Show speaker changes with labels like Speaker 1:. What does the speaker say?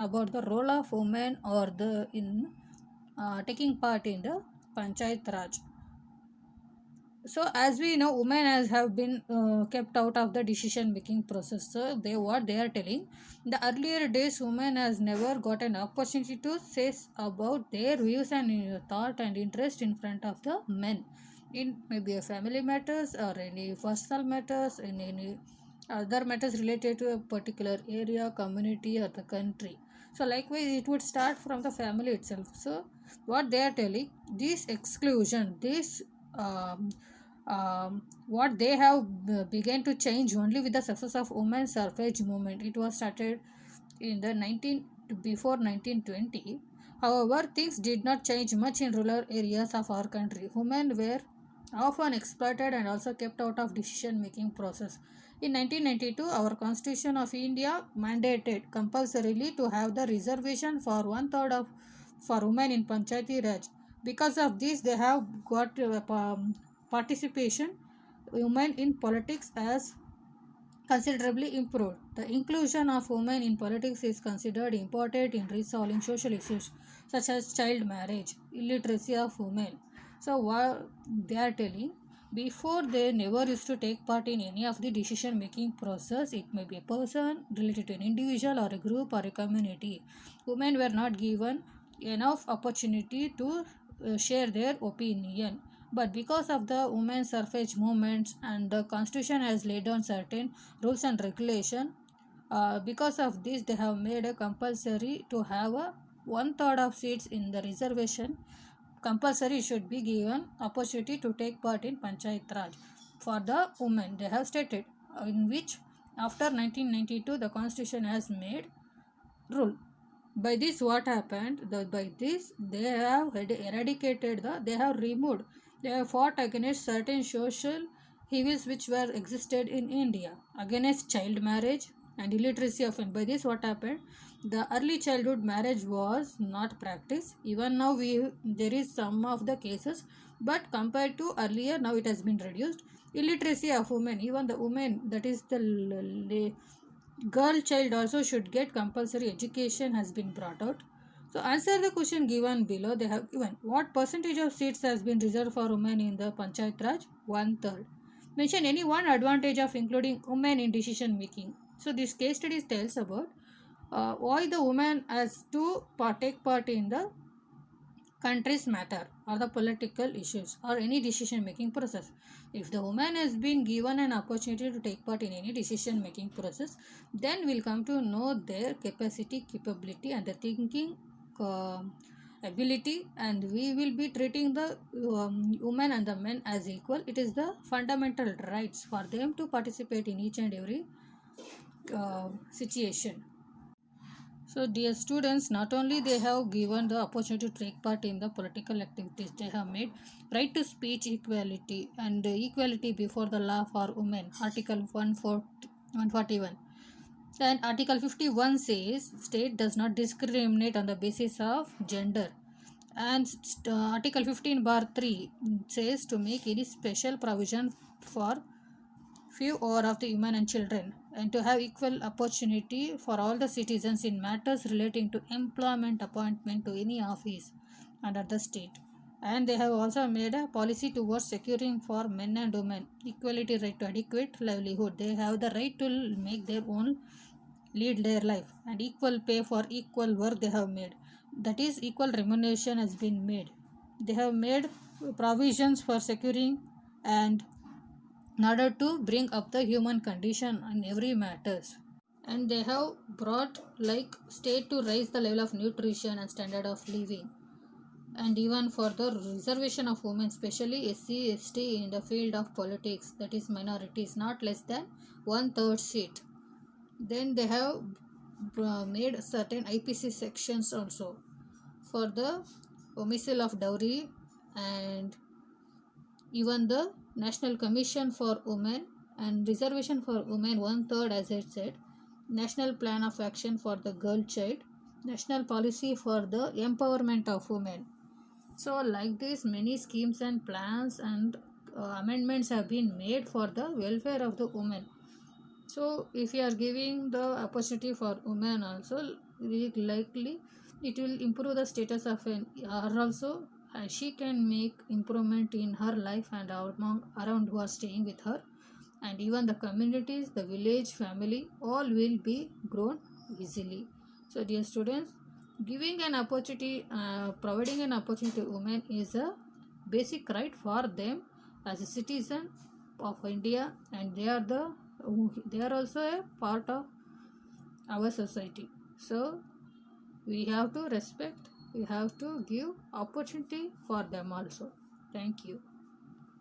Speaker 1: about the role of women or the in taking part in the Panchayat Raj. So as we know, women has have been kept out of the decision making process. So they what they are telling, in the earlier days women has never got an opportunity to say about their views and thought and interest in front of the men in maybe a family matters or any personal matters, in any other matters related to a particular area, community or the country. So likewise it would start from the family itself. So what they are telling, this exclusion, this what they have began to change only with the success of women's suffrage movement. It was started in the 19 before 1920. However, things did not change much in rural areas of our country. Women were often exploited and also kept out of decision making process. In 1992, our Constitution of India mandated compulsorily to have the reservation for one third of for women in Panchayati Raj. Because of this, they have got participation women in politics as considerably improved. The inclusion of women in politics is considered important in resolving social issues such as child marriage, illiteracy of women. So, what they are telling, before they never used to take part in any of the decision making process. It may be a person related to an individual or a group or a community. Women were not given enough opportunity to share their opinion, but because of the women's suffrage movements and the constitution has laid down certain rules and regulation, because of this they have made a compulsory to have a one third of seats in the reservation. Compulsory should be given opportunity to take part in Panchayat Raj for the women. They have stated in which after 1992 the constitution has made rule. By this what happened, by this they have eradicated they have removed, they have fought against certain social evils which were existed in India, against child marriage and illiteracy of women. By this what happened, the early childhood marriage was not practiced. Even now we there is some of the cases, but compared to earlier now it has been reduced. Illiteracy of women, even the women, that is the girl child also should get compulsory education has been brought out. So answer the question given below. They have given what percentage of seats has been reserved for women in the Panchayat Raj? One third. Mention any one advantage of including women in decision making. So this case study tells about why the woman has to take part in the country's matter or the political issues or any decision making process. If the woman has been given an opportunity to take part in any decision making process, then we'll come to know their capacity, capability, and the thinking uh, ability, and we will be treating the women and the men as equal. It is the fundamental rights for them to participate in each and every situation. So, dear students, not only they have given the opportunity to take part in the political activities, they have made right to speech equality and equality before the law for women. Article 141. And Article 51 says state does not discriminate on the basis of gender. And Article 15 bar 3 says to make any special provision for few or of the women and children, and to have equal opportunity for all the citizens in matters relating to employment appointment to any office under the state. And they have also made a policy towards securing for men and women equality right to adequate livelihood. They have the right to make their own lead their life, and equal pay for equal work they have made, that is equal remuneration has been made. They have made provisions for securing and in order to bring up the human condition in every matters. And they have brought like state to raise the level of nutrition and standard of living, and even for the reservation of women, especially SC ST in the field of politics, that is minorities, not less than one third seat. Then they have made certain IPC sections also for the omission of dowry, and even the National Commission for Women and Reservation for Women one third, as I said, National Plan of Action for the Girl Child, National Policy for the Empowerment of Women. So, like this, many schemes and plans and amendments have been made for the welfare of the women. So, if you are giving the opportunity for women also, likely it will improve the status of an her also, and she can make improvement in her life and among around who are staying with her, and even the communities, the village, family, all will be grown easily. So dear students, giving an opportunity, providing an opportunity to women is a basic right for them as a citizen of India, and they are also a part of our society. So we have to respect, we have to give opportunity for them also. Thank you.